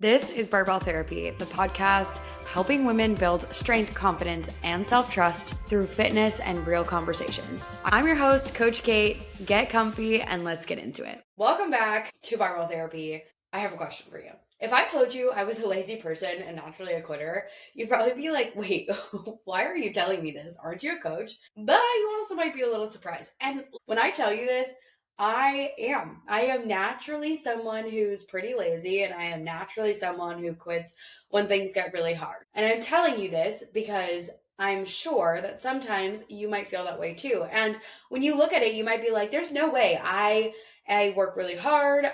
This is Barbell Therapy, the podcast helping women build strength, confidence, and self-trust through fitness and real conversations. I'm your host, Coach Kate. Get comfy and let's get into it. Welcome back to Barbell Therapy. I have a question for you. If I told you I was a lazy person and naturally a quitter, you'd probably be like, wait, why are you telling me this? Aren't you a coach? But you also might be a little surprised. And when I tell you this, I am. I am naturally someone who's pretty lazy, and I am naturally someone who quits when things get really hard. And I'm telling you this because I'm sure that sometimes you might feel that way too. And when you look at it, you might be like, there's no way I work really hard,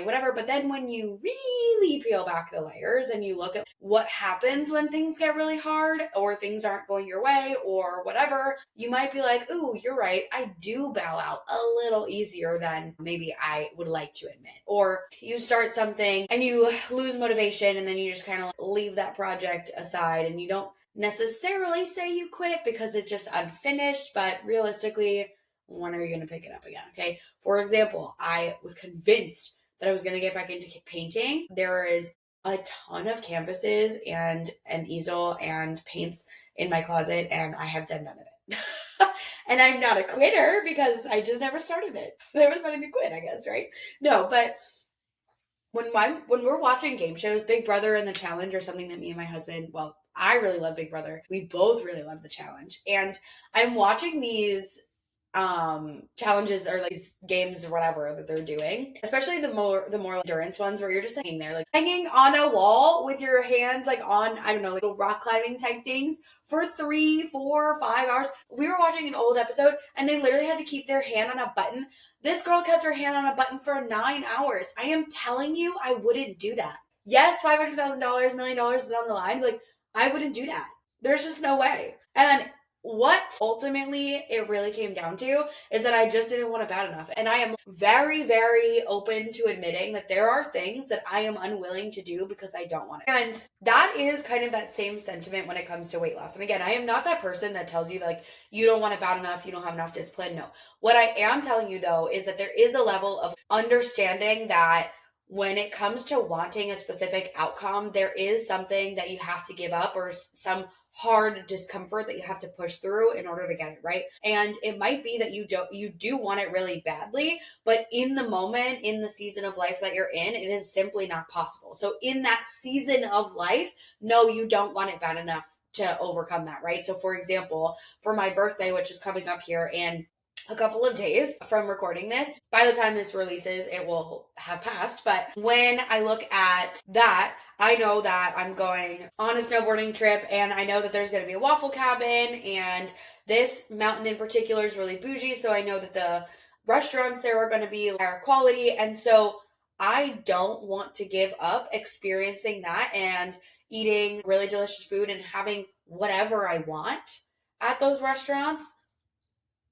whatever. But then when you really peel back the layers and you look at what happens when things get really hard or things aren't going your way or whatever, you might be like, ooh, you're right. I do bow out a little easier than maybe I would like to admit. Or you start something and you lose motivation and then you just kind of leave that project aside and you don't necessarily say you quit because it's just unfinished, but realistically, when are you going to pick it up again? Okay. For example, I was convinced that I was going to get back into painting. There is a ton of canvases and an easel and paints in my closet, and I have done none of it. And I'm not a quitter because I just never started it. There was nothing to quit, I guess, right? No, but when we're watching game shows, Big Brother and The Challenge are something that me and my husband, well, I really love Big Brother. We both really love The Challenge. And I'm watching these challenges or like these games or whatever that they're doing, especially the more endurance ones where you're just hanging there, like hanging on a wall with your hands like on, I don't know, like little rock climbing type things for 3, 4, 5 hours. We were watching an old episode and they literally had to keep their hand on a button. This girl kept her hand on a button for 9 hours. I am telling you, I wouldn't do that. Yes, $500,000, $1 million is on the line. But like, I wouldn't do that. There's just no way. And what ultimately it really came down to is that I just didn't want it bad enough. And I am very, very open to admitting that there are things that I am unwilling to do because I don't want it. And that is kind of that same sentiment when it comes to weight loss. And again, I am not that person that tells you like, you don't want it bad enough, you don't have enough discipline. No. What I am telling you though is that there is a level of understanding that when it comes to wanting a specific outcome, there is something that you have to give up or some hard discomfort that you have to push through in order to get it, right? And it might be that you do want it really badly, but in the moment, in the season of life that you're in, it is simply not possible. So in that season of life, no, you don't want it bad enough to overcome that, right? So for example, for my birthday, which is coming up here in a couple of days from recording this. By the time this releases, it will have passed. But when I look at that, I know that I'm going on a snowboarding trip and I know that there's going to be a waffle cabin and this mountain in particular is really bougie. So I know that the restaurants there are going to be higher quality. And so I don't want to give up experiencing that and eating really delicious food and having whatever I want at those restaurants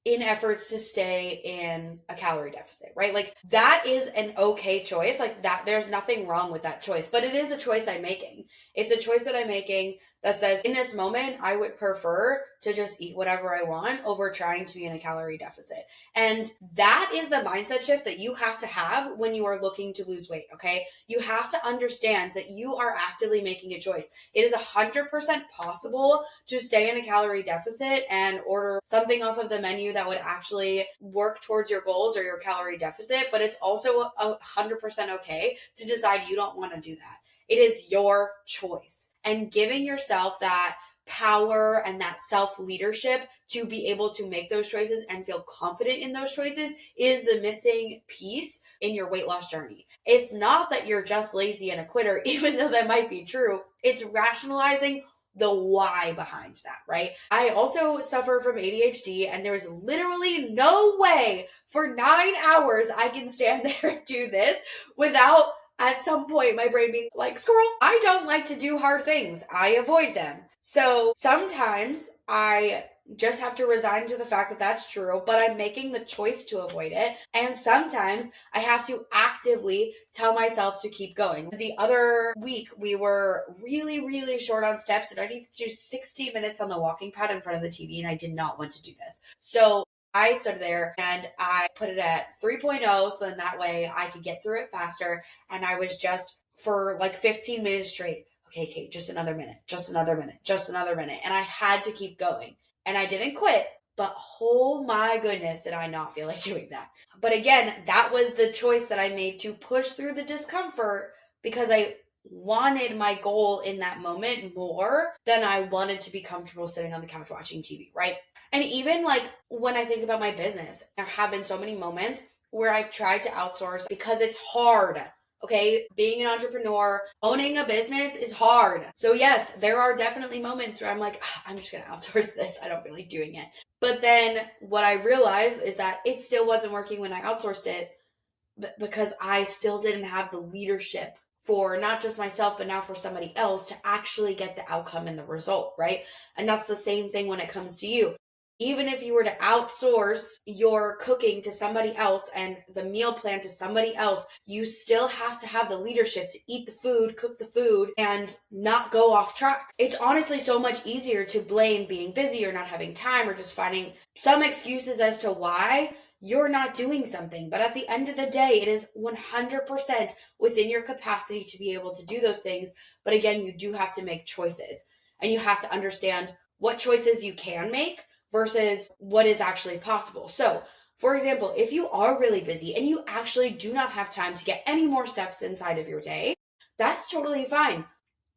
in efforts to stay in a calorie deficit, right? Like that is an okay choice. Like that, there's nothing wrong with that choice, but it is a choice I'm making. It's a choice that I'm making that says in this moment, I would prefer to just eat whatever I want over trying to be in a calorie deficit. And that is the mindset shift that you have to have when you are looking to lose weight. Okay. You have to understand that you are actively making a choice. It is 100% possible to stay in a calorie deficit and order something off of the menu that would actually work towards your goals or your calorie deficit. But it's also 100% okay to decide you don't want to do that. It is your choice. And giving yourself that power and that self-leadership to be able to make those choices and feel confident in those choices is the missing piece in your weight loss journey. It's not that you're just lazy and a quitter, even though that might be true. It's rationalizing the why behind that, right? I also suffer from ADHD and there is literally no way for 9 hours I can stand there and do this without at some point my brain being like, squirrel. I don't like to do hard things. I avoid them. So sometimes I just have to resign to the fact that that's true, but I'm making the choice to avoid it. And sometimes I have to actively tell myself to keep going. The other week, we were really, really short on steps and I needed to do 60 minutes on the walking pad in front of the TV and I did not want to do this. So I stood there and I put it at 3.0 so then that way I could get through it faster. And I was just for like 15 minutes straight. Okay, Kate, just another minute, just another minute, just another minute. And I had to keep going. And I didn't quit, but oh my goodness, did I not feel like doing that. But again, that was the choice that I made to push through the discomfort because I wanted my goal in that moment more than I wanted to be comfortable sitting on the couch watching TV, right? And even like when I think about my business, there have been so many moments where I've tried to outsource because it's hard. Okay, being an entrepreneur, owning a business is hard. So yes, there are definitely moments where I'm like, I'm just gonna outsource this. I don't feel like doing it. But then what I realized is that it still wasn't working when I outsourced it because I still didn't have the leadership for not just myself, but now for somebody else to actually get the outcome and the result, right? And that's the same thing when it comes to you. Even if you were to outsource your cooking to somebody else and the meal plan to somebody else, you still have to have the leadership to eat the food, cook the food, and not go off track. It's honestly so much easier to blame being busy or not having time or just finding some excuses as to why you're not doing something. But at the end of the day, it is 100% within your capacity to be able to do those things. But again, you do have to make choices and you have to understand what choices you can make versus what is actually possible. So, for example, if you are really busy and you actually do not have time to get any more steps inside of your day, that's totally fine.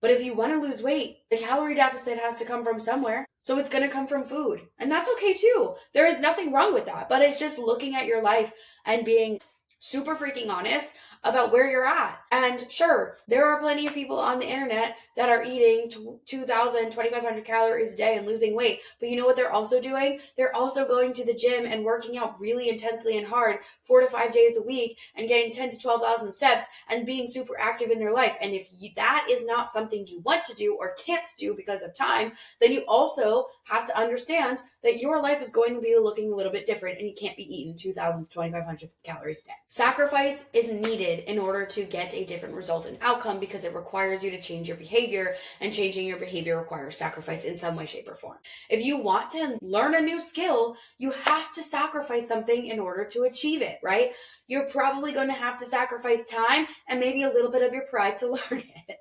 But if you want to lose weight, the calorie deficit has to come from somewhere. So it's going to come from food. And that's okay too. There is nothing wrong with that. But it's just looking at your life and being super freaking honest about where you're at. And sure, there are plenty of people on the internet that are eating 2,000, 2,500 calories a day and losing weight. But you know what they're also doing? They're also going to the gym and working out really intensely and hard 4 to 5 days a week and getting 10 to 12,000 steps and being super active in their life. And if that is not something you want to do or can't do because of time, then you also have to understand that your life is going to be looking a little bit different and you can't be eating 2,000 to 2,500 calories a day. Sacrifice is needed in order to get a different result and outcome because it requires you to change your behavior, and changing your behavior requires sacrifice in some way, shape, or form. If you want to learn a new skill, you have to sacrifice something in order to achieve it, right? You're probably going to have to sacrifice time and maybe a little bit of your pride to learn it.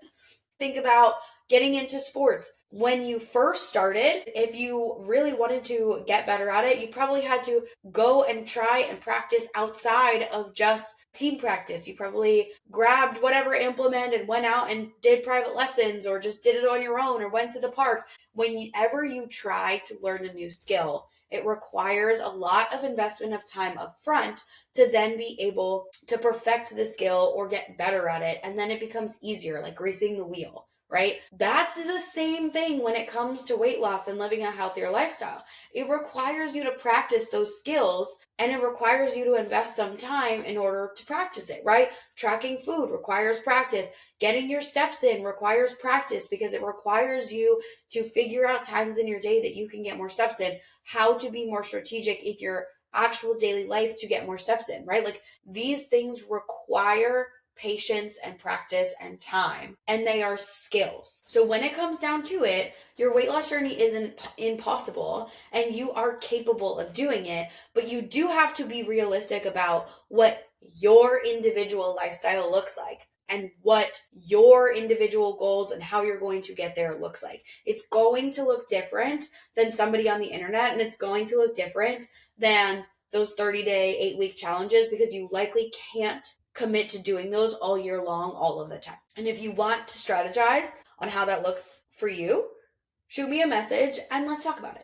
Think about getting into sports. When you first started, if you really wanted to get better at it, you probably had to go and try and practice outside of just team practice. You probably grabbed whatever implement and went out and did private lessons or just did it on your own or went to the park. Whenever you try to learn a new skill, it requires a lot of investment of time up front to then be able to perfect the skill or get better at it. And then it becomes easier, like greasing the wheel, right? That's the same thing when it comes to weight loss and living a healthier lifestyle. It requires you to practice those skills and it requires you to invest some time in order to practice it, right? Tracking food requires practice. Getting your steps in requires practice because it requires you to figure out times in your day that you can get more steps in, how to be more strategic in your actual daily life to get more steps in, right? Like these things require patience and practice and time, and they are skills. So when it comes down to it, your weight loss journey isn't impossible and you are capable of doing it, but you do have to be realistic about what your individual lifestyle looks like and what your individual goals and how you're going to get there looks like. It's going to look different than somebody on the internet, and it's going to look different than those 30-day, 8-week challenges because you likely can't commit to doing those all year long, all of the time. And if you want to strategize on how that looks for you, shoot me a message and let's talk about it.